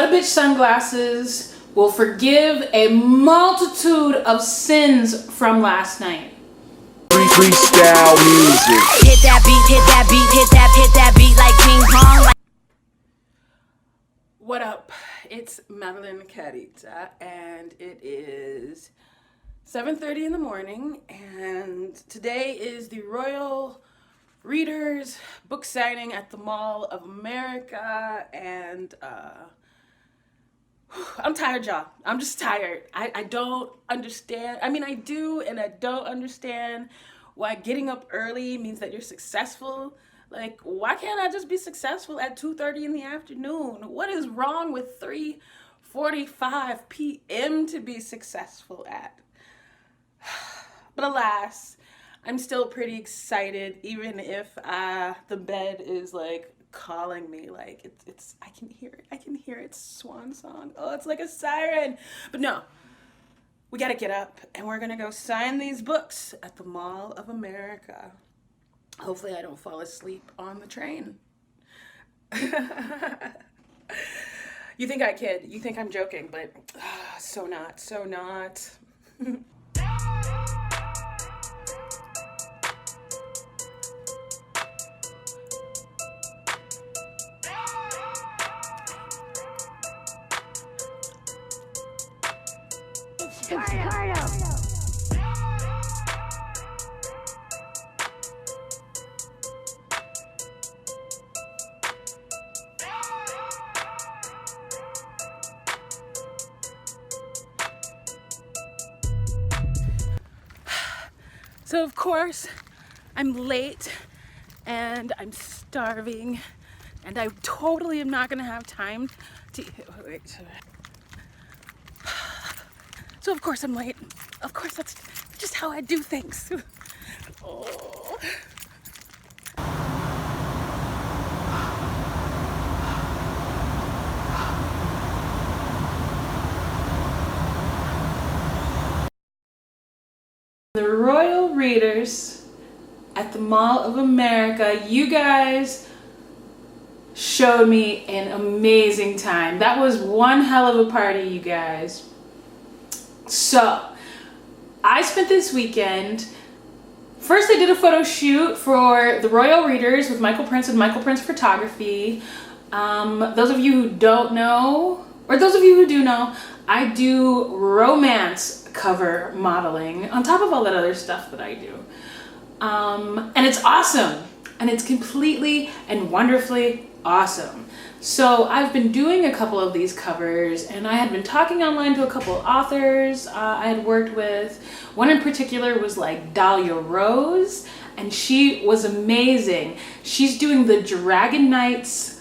set a bitch sunglasses will forgive a multitude of sins from last night. Freestyle music. Hit that beat, hit that beat, hit that beat like ping pong. What up? It's Madeline Carita, and it is 7:30 in the morning, and today is the Royal Readers book signing at the Mall of America, and I'm tired, y'all. I'm just tired. I don't understand. I mean, I do, and I don't understand why getting up early means that you're successful. Like, why can't I just be successful at 2:30 in the afternoon? What is wrong with 3:45 p.m. to be successful at? But alas, I'm still pretty excited, even if the bed is like calling me. Like it's I can hear it. I can hear its swan song. Oh, it's like a siren. But no, we gotta get up and we're gonna go sign these books at the Mall of America. Hopefully I don't fall asleep on the train. You think I kid, you think I'm joking, but so not, so not. So of course, I'm late and I'm starving and I totally am not gonna have time to wait. So of course I'm late. Of course, that's just how I do things. Oh. The Royal Readers at the Mall of America, you guys showed me an amazing time. That was one hell of a party, you guys. So, I spent this weekend, first I did a photo shoot for the Royal Readers with Michael Prince and Michael Prince Photography. Those of you who don't know, or those of you who do know, I do romance cover modeling on top of all that other stuff that I do. And it's awesome. And it's completely and wonderfully awesome. So I've been doing a couple of these covers and I had been talking online to a couple of authors I had worked with. One in particular was like Dahlia Rose, and she was amazing. She's doing the Dragon Knights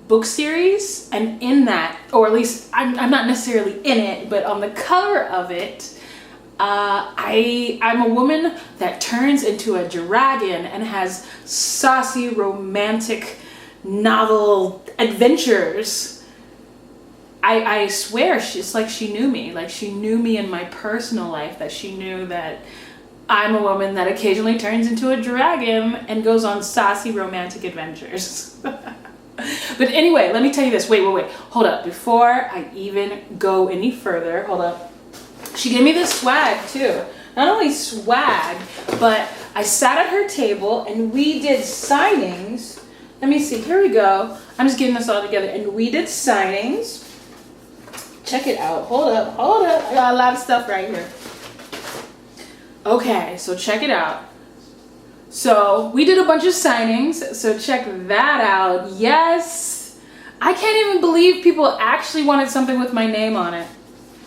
book series, and in that, or at least I'm not necessarily in it, but on the cover of it, I'm a woman that turns into a dragon and has saucy romantic novel adventures. I swear, it's like she knew me. Like she knew me in my personal life, that she knew that I'm a woman that occasionally turns into a dragon and goes on saucy romantic adventures. But anyway, let me tell you this. Wait. Hold up. Before I even go any further, hold up. She gave me this swag too. Not only swag, but I sat at her table and we did signings. Let me see. Here we go. I'm just getting this all together. And we did signings. Check it out. Hold up. I got a lot of stuff right here. Okay, so check it out. So we did a bunch of signings, so check that out. Yes, I can't even believe people actually wanted something with my name on it.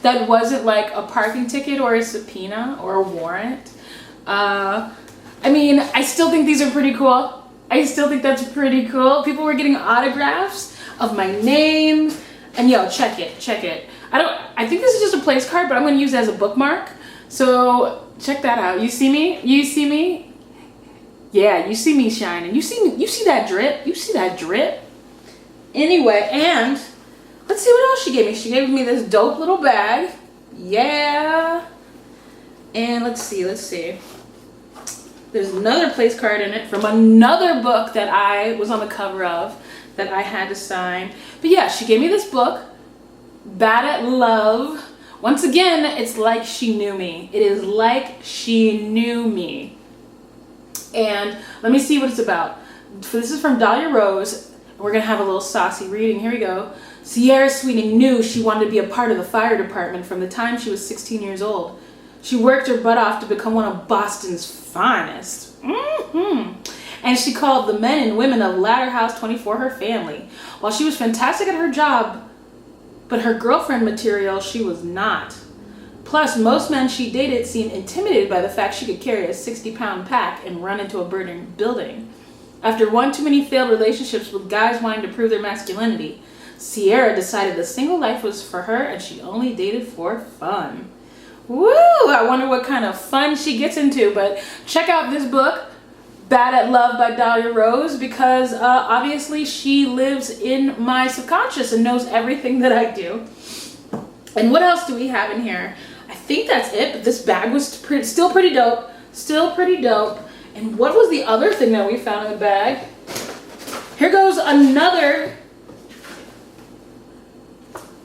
That wasn't like a parking ticket or a subpoena or a warrant. I mean, I still think these are pretty cool. I still think that's pretty cool. People were getting autographs of my name, and yo, check it. I think this is just a place card, but I'm gonna use it as a bookmark. So check that out. You see me? Yeah, you see me shining. You see that drip? Anyway, and let's see what else she gave me. She gave me this dope little bag. Yeah. And let's see. There's another place card in it from another book that I was on the cover of that I had to sign. But yeah, she gave me this book. Bad at Love. Once again, it's like she knew me. It is like she knew me. And let me see what it's about. This is from Dahlia Rose. We're gonna have a little saucy reading. Here we go. Sierra Sweeting knew she wanted to be a part of the fire department from the time she was 16 years old. She worked her butt off to become one of Boston's finest. And she called the men and women of Ladder House 24 her family. While she was fantastic at her job, but her girlfriend material, she was not. Plus, most men she dated seemed intimidated by the fact she could carry a 60-pound pack and run into a burning building. After one too many failed relationships with guys wanting to prove their masculinity, Sierra decided the single life was for her and she only dated for fun. Woo! I wonder what kind of fun she gets into, but check out this book, Bad at Love by Dahlia Rose, because obviously she lives in my subconscious and knows everything that I do. And what else do we have in here? I think that's it, but this bag was still pretty dope. Still pretty dope. And what was the other thing that we found in the bag? Here goes another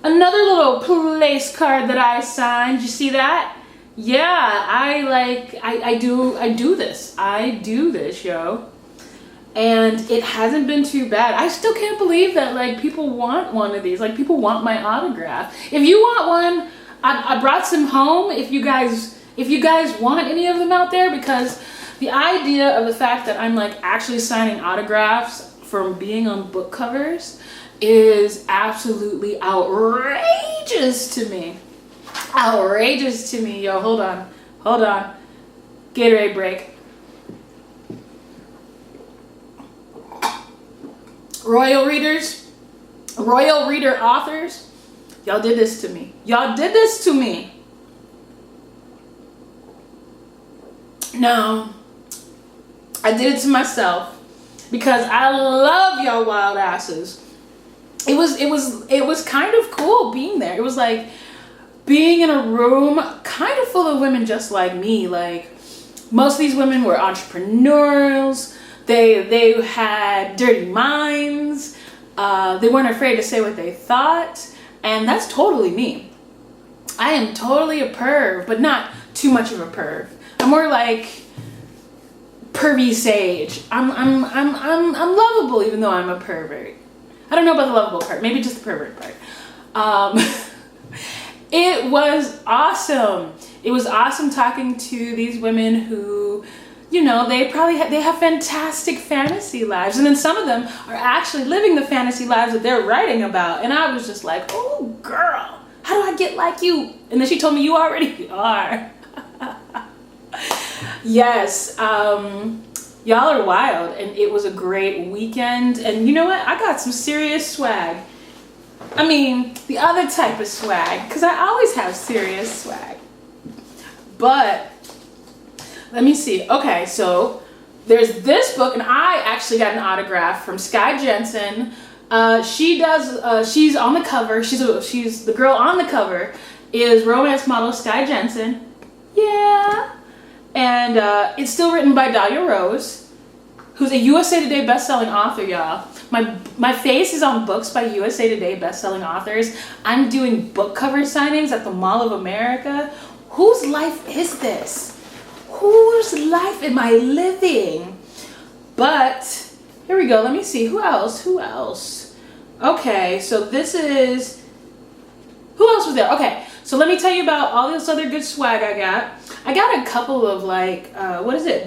little place card that I signed. You see that? Yeah, I do this. I do this, yo. And it hasn't been too bad. I still can't believe that like people want one of these. Like people want my autograph. If you want one, I brought some home. If you guys want any of them out there, because the idea of the fact that I'm like actually signing autographs from being on book covers is absolutely outrageous to me. Outrageous to me, yo. Hold on. Gatorade break. Royal readers, royal reader authors, y'all did this to me. Y'all did this to me. No, I did it to myself because I love y'all wild asses. It was kind of cool being there. It was like being in a room kind of full of women just like me. Like most of these women were entrepreneurs. They had dirty minds. They weren't afraid to say what they thought. And that's totally me. I am totally a perv, but not too much of a perv. I'm more like pervy sage. I'm lovable even though I'm a pervert. I don't know about the lovable part, maybe just the pervert part. It was awesome. It was awesome talking to these women who, you know, they have fantastic fantasy lives, and then some of them are actually living the fantasy lives that they're writing about. And I was just like, oh girl, how do I get like you? And then she told me, you already are. Yes, y'all are wild, and it was a great weekend. And you know what? I got some serious swag. I mean, the other type of swag, because I always have serious swag. But let me see. Okay, so there's this book, and I actually got an autograph from Sky Jensen. She's on the cover. She's the girl on the cover is romance model Sky Jensen. Yeah. And it's still written by Dahlia Rose, who's a USA Today best-selling author, y'all. My face is on books by USA Today best-selling authors. I'm doing book cover signings at the Mall of America. Whose life is this? Whose life am I living? But here we go. Let me see. Who else? Okay, so this is... Who else was there? Okay, so let me tell you about all this other good swag I got. I got a couple of like,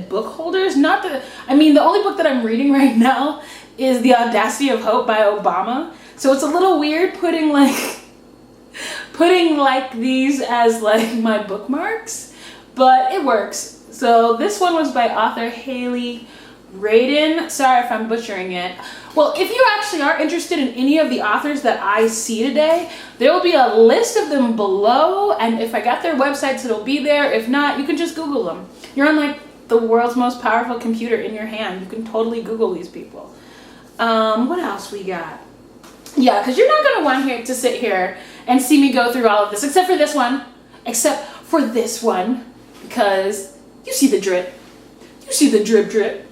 book holders. The only book that I'm reading right now is The Audacity of Hope by Obama. So it's a little weird putting these as like my bookmarks, but it works. So this one was by author Haley Radin. Sorry if I'm butchering it. Well, if you actually are interested in any of the authors that I see today, there will be a list of them below, and if I got their websites, it'll be there. If not, you can just Google them. You're on like the world's most powerful computer in your hand. You can totally Google these people. What else we got? Yeah, because you're not going to want to sit here and see me go through all of this, except for this one, because you see the drip. You see the drip drip.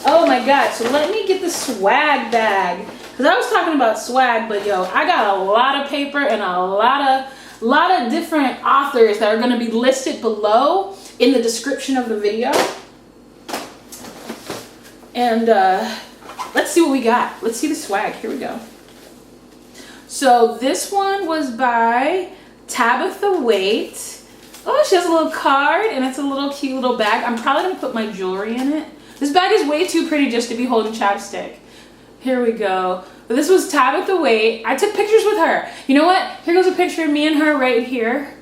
Oh my god, so let me get the swag bag. Because I was talking about swag, but yo, I got a lot of paper and a lot of different authors that are going to be listed below in the description of the video. And let's see what we got. Let's see the swag. Here we go. So this one was by Tabetha Waite. Oh, she has a little card and it's a little cute little bag. I'm probably gonna put my jewelry in it. This bag is way too pretty just to be holding chapstick. Here we go. But this was Tabetha Waite. I took pictures with her. You know what? Here goes a picture of me and her right here.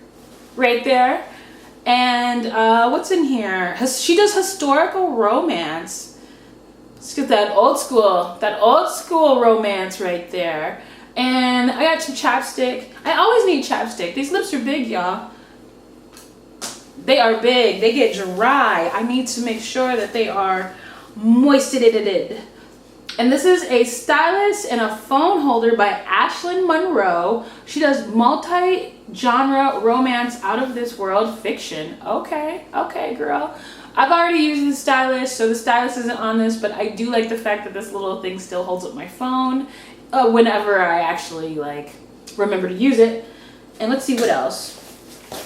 Right there. And what's in here? She does historical romance. Let's get that old school romance right there. And I got some chapstick. I always need chapstick. These lips are big, y'all. They are big. They get dry. I need to make sure that they are moistened. And this is a stylus and a phone holder by Ashlyn Monroe. She does multi-genre romance, out of this world fiction. Okay, girl. I've already used the stylus, so the stylus isn't on this, but I do like the fact that this little thing still holds up my phone whenever I actually like remember to use it. And let's see what else.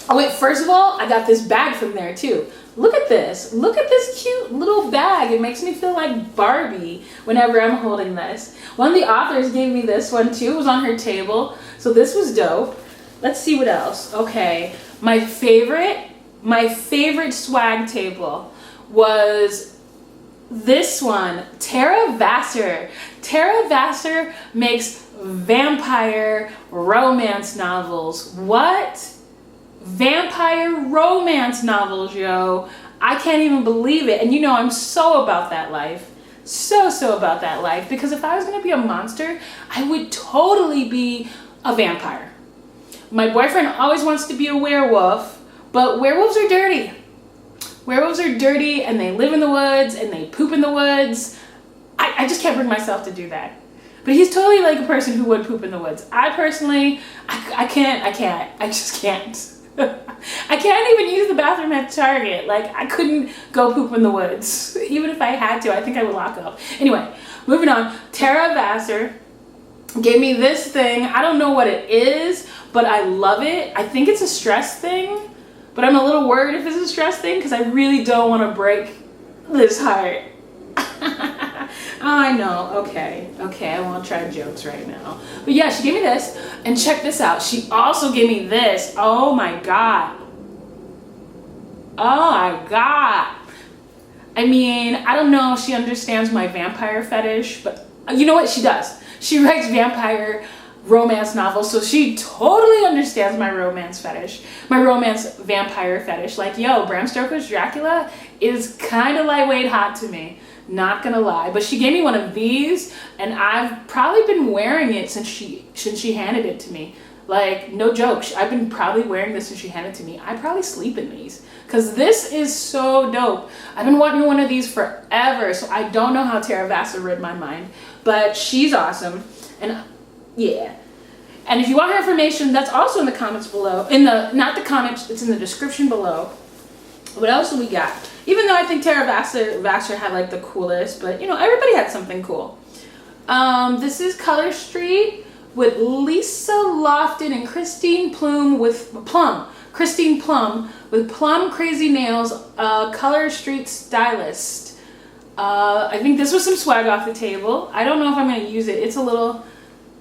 Oh wait, first of all, I got this bag from there too. Look at this. Look at this cute little bag. It makes me feel like Barbie whenever I'm holding this. One of the authors gave me this one too. It was on her table. So this was dope. Let's see what else. Okay, my favorite swag table was this one, Tara Vassar. Tara Vassar makes vampire romance novels. What? Vampire romance novels, yo. I can't even believe it. And you know, I'm so about that life. So about that life. Because if I was gonna be a monster, I would totally be a vampire. My boyfriend always wants to be a werewolf, but werewolves are dirty. Werewolves are dirty and they live in the woods and they poop in the woods. I just can't bring myself to do that. But he's totally like a person who would poop in the woods. I personally, I just can't. I can't even use the bathroom at Target. Like, I couldn't go poop in the woods. Even if I had to, I think I would lock up. Anyway, moving on. Tara Vassar gave me this thing. I don't know what it is, but I love it. I think it's a stress thing, but I'm a little worried if it's a stress thing because I really don't want to break this heart. I know. Okay, I won't try jokes right now. But yeah, she gave me this, and check this out. She also gave me this. Oh my god. I mean, I don't know if she understands my vampire fetish, but you know what? She does. She writes vampire romance novels, so she totally understands my romance fetish, my romance vampire fetish. Like, yo, Bram Stoker's Dracula is kind of lightweight hot to me. Not gonna lie, but she gave me one of these and I've probably been wearing it since she handed it to me. Like, no joke, I've been probably wearing this since she handed it to me. I probably sleep in these because this is so dope. I've been wanting one of these forever, so I don't know how Tara Vassar read my mind, but she's awesome. And yeah, and if you want her information, that's also in the comments below. Not the comments, it's in the description below. What else do we got? Even though I think Tara Vassar had like the coolest, but you know, everybody had something cool. This is Color Street with Lisa Lofton and Christine Plum with Plum Crazy Nails, Color Street stylist. I think this was some swag off the table. I don't know if I'm gonna use it. It's a little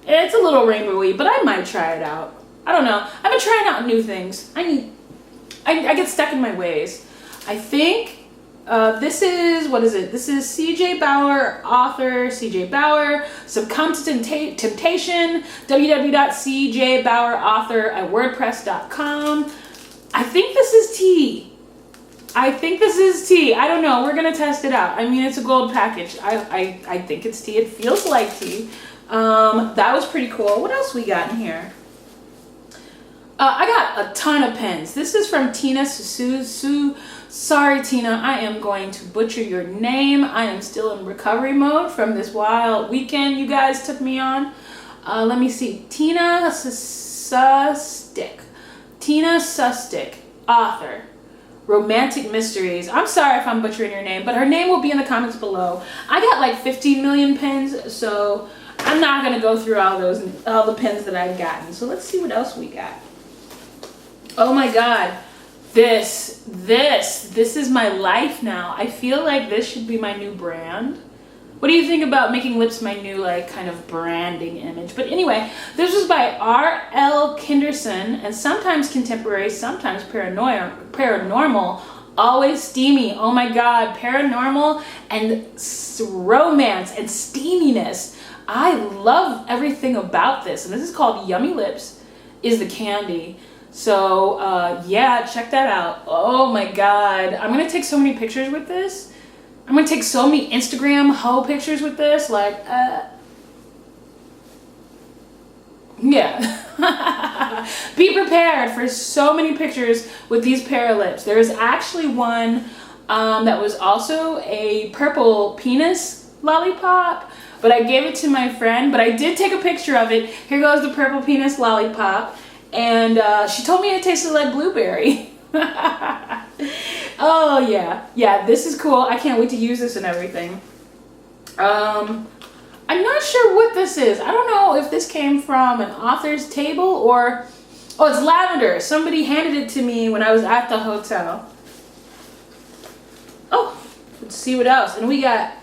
rainbowy, but I might try it out. I don't know. I've been trying out new things. I get stuck in my ways. I think this is, what is it? This is CJ Bauer, author CJ Bauer, Subconstant Temptation, www.cjbauerauthor@wordpress.com. I think this is tea. I don't know. We're gonna test it out. I mean, it's a gold package. I think it's tea. It feels like tea. That was pretty cool. What else we got in here? I got a ton of pens. This is from Tina Sorry, Tina, I am going to butcher your name. I am still in recovery mode from this wild weekend you guys took me on. Let me see. Tina Sustick, author, romantic mysteries. I'm sorry if I'm butchering your name, but her name will be in the comments below. I got like 15 million pens, so I'm not gonna go through all the pins that I've gotten. So let's see what else we got. Oh my God, this is my life now. I feel like this should be my new brand. What do you think about making lips my new like kind of branding image? But anyway, this was by R.L. Kinderson, and sometimes contemporary, sometimes paranormal, always steamy. Oh my God, paranormal and romance and steaminess. I love everything about this. And this is called Yummy Lips is the candy. So yeah, check that out. Oh my God, I'm gonna take so many pictures with this. I'm gonna take so many Instagram hoe pictures with this, like, yeah. Be prepared for so many pictures with these pair of lips. There is actually one that was also a purple penis lollipop, but I gave it to my friend, but I did take a picture of it. Here goes the purple penis lollipop, and she told me it tasted like blueberry. Oh yeah, this is cool. I can't wait to use this and everything. I'm not sure what this is. I don't know if this came from an author's table or, oh, it's lavender. Somebody handed it to me when I was at the hotel. Oh, let's see what else. And we got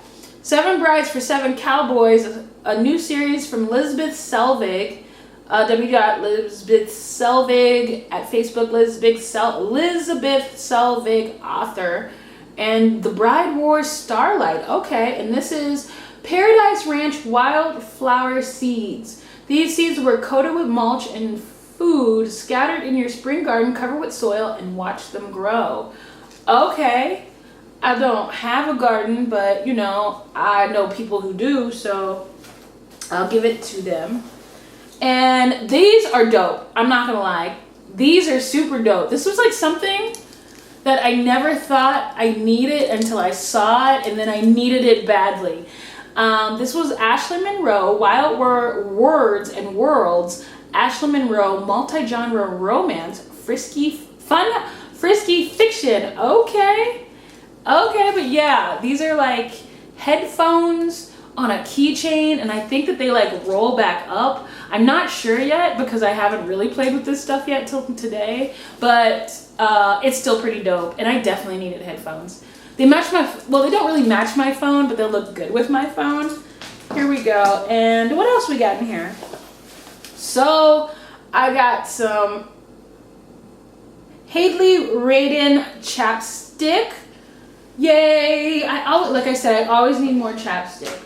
7 Brides for 7 Cowboys, a new series from Elizabeth Selvig. Elizabeth Selvig at Facebook, Elizabeth Selvig author, and The Bride Wars Starlight. Okay, and this is Paradise Ranch wildflower seeds. These seeds were coated with mulch and food, scattered in your spring garden, covered with soil, and watch them grow. Okay, I don't have a garden, but you know, I know people who do, so I'll give it to them. And these are dope. I'm not gonna lie. These are super dope. This was like something that I never thought I needed until I saw it, and then I needed it badly. This was Ashley Monroe, Wild Words and Worlds, Ashley Monroe, multi-genre romance, frisky fiction. Okay, but yeah, these are like headphones on a keychain, and I think that they like roll back up. I'm not sure yet because I haven't really played with this stuff yet till today, but it's still pretty dope, and I definitely needed headphones. They match well, they don't really match my phone, but they'll look good with my phone. Here we go. And what else we got in here? So I got some Hadley Raiden chapstick. Yay! Like I said, I always need more chapstick.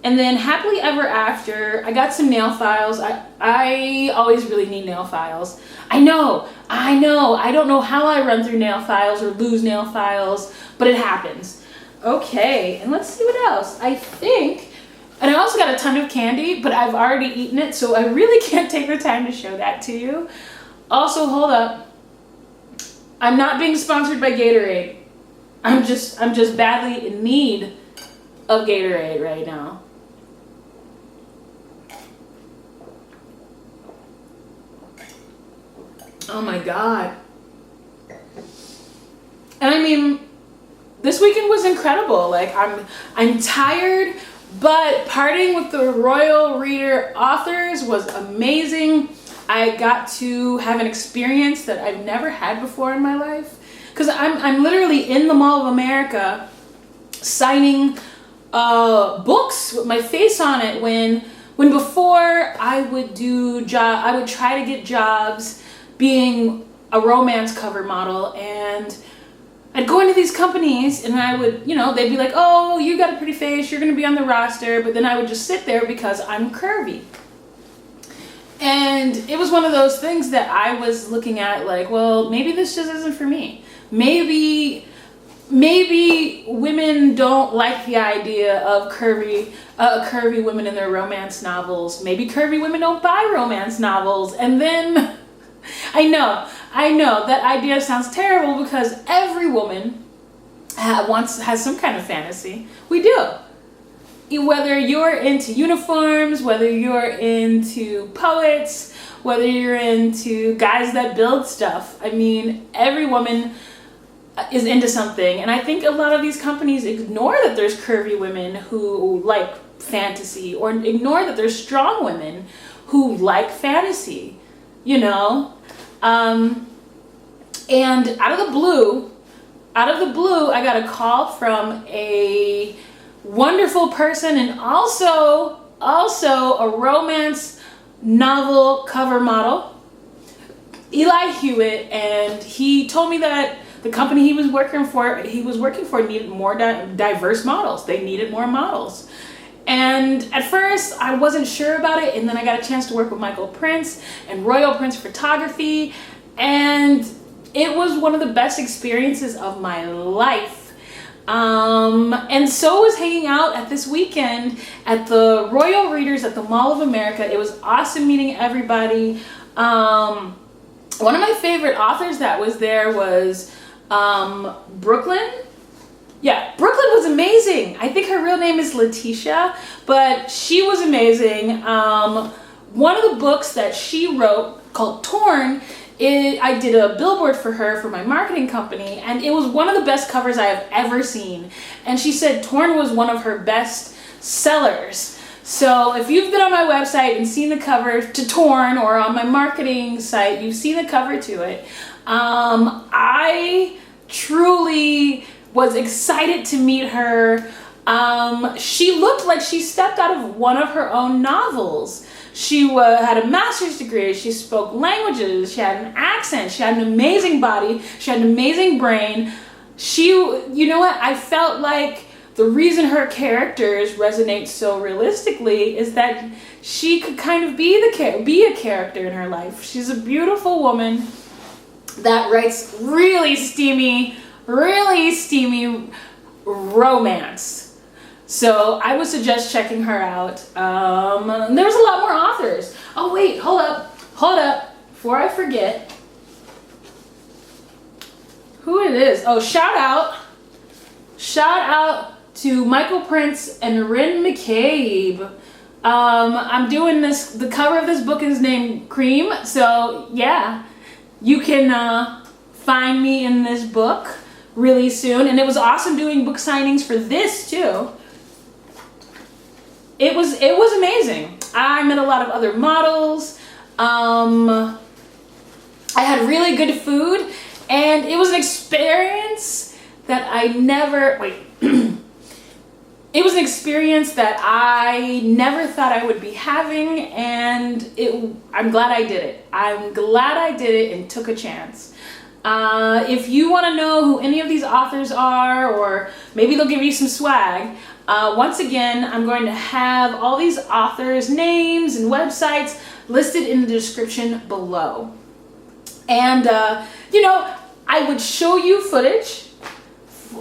And then Happily Ever After, I got some nail files. I always really need nail files. I know. I don't know how I run through nail files or lose nail files, but it happens. Okay, and let's see what else. I think, and I also got a ton of candy, but I've already eaten it, so I really can't take the time to show that to you. Also, hold up. I'm not being sponsored by Gatorade. I'm just badly in need of Gatorade right now. Oh my God. And I mean, this weekend was incredible. Like I'm tired, but partying with the Royal Reader authors was amazing. I got to have an experience that I've never had before in my life. Because I'm literally in the Mall of America signing books with my face on it when before I would try to get jobs being a romance cover model, and I'd go into these companies and I would, they'd be like, oh, you got a pretty face, you're gonna be on the roster, but then I would just sit there because I'm curvy. And it was one of those things that I was looking at like, well, maybe this just isn't for me. Maybe women don't like the idea of curvy women in their romance novels. Maybe curvy women don't buy romance novels. And then I know that idea sounds terrible because every woman has some kind of fantasy. We do. Whether you're into uniforms, whether you're into poets, whether you're into guys that build stuff. I mean, every woman is into something, and I think a lot of these companies ignore that there's curvy women who like fantasy, or ignore that there's strong women who like fantasy, you know? And out of the blue, I got a call from a wonderful person, and also a romance novel cover model, Eli Hewitt, and he told me that the company he was working for needed more diverse models. They needed more models. And at first I wasn't sure about it, and then I got a chance to work with Michael Prince and Royal Prince Photography, and it was one of the best experiences of my life. And so was hanging out at this weekend at the Royal Readers at the Mall of America. It was awesome meeting everybody. One of my favorite authors that was there was Brooklyn. Yeah, Brooklyn was amazing. I think her real name is Letitia, but she was amazing. One of the books that she wrote called Torn, I did a billboard for her for my marketing company, and it was one of the best covers I have ever seen. And she said Torn was one of her best sellers. So if you've been on my website and seen the cover to Torn, or on my marketing site, you've seen the cover to it. I truly was excited to meet her. She looked like she stepped out of one of her own novels. She had a master's degree, she spoke languages, she had an accent, she had an amazing body, she had an amazing brain. You know what, I felt like the reason her characters resonate so realistically is that she could kind of be a character in her life. She's a beautiful woman that writes really steamy romance. So I would suggest checking her out. There's a lot more authors. Oh wait, hold up, before I forget who it is. Oh, shout out to Michael Prince and Rin McCabe. I'm doing this, the cover of this book is named Cream, so yeah, you can find me in this book really soon. And it was awesome doing book signings for this too. It was amazing. I met a lot of other models. I had really good food, and it was an experience that it was an experience that I never thought I would be having, and I'm glad I did it. I'm glad I did it and took a chance. If you want to know who any of these authors are, or maybe they'll give you some swag, once again, I'm going to have all these authors' names and websites listed in the description below. And, you know, I would show you footage.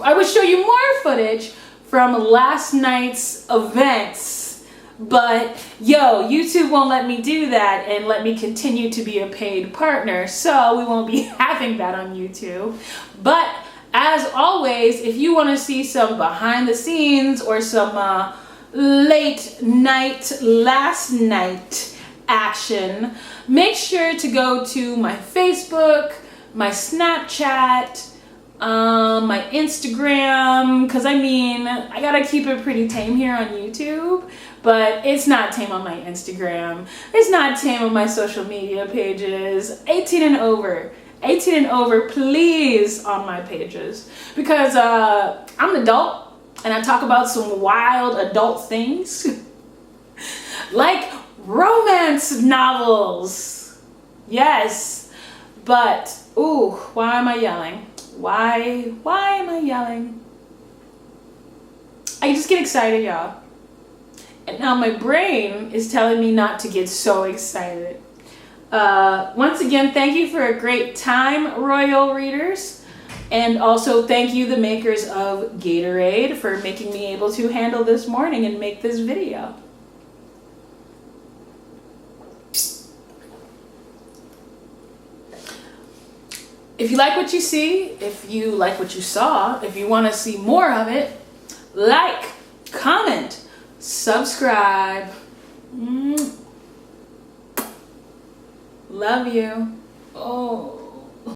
I would show you more footage from last night's events. But, yo, YouTube won't let me do that and let me continue to be a paid partner. So we won't be having that on YouTube. But as always, if you want to see some behind the scenes or some last night action, make sure to go to my Facebook, my Snapchat, my Instagram, because I mean, I gotta keep it pretty tame here on YouTube, but it's not tame on my Instagram. It's not tame on my social media pages. 18 and over, please, on my pages, because I'm an adult and I talk about some wild adult things like romance novels. Yes, but ooh, why am I yelling? Why am I yelling? I just get excited, y'all. And now my brain is telling me not to get so excited. Once again, thank you for a great time, Royal Readers. And also thank you, the makers of Gatorade, for making me able to handle this morning and make this video. If you like what you see, if you like what you saw, if you want to see more of it, like, comment, subscribe. Love you. Oh.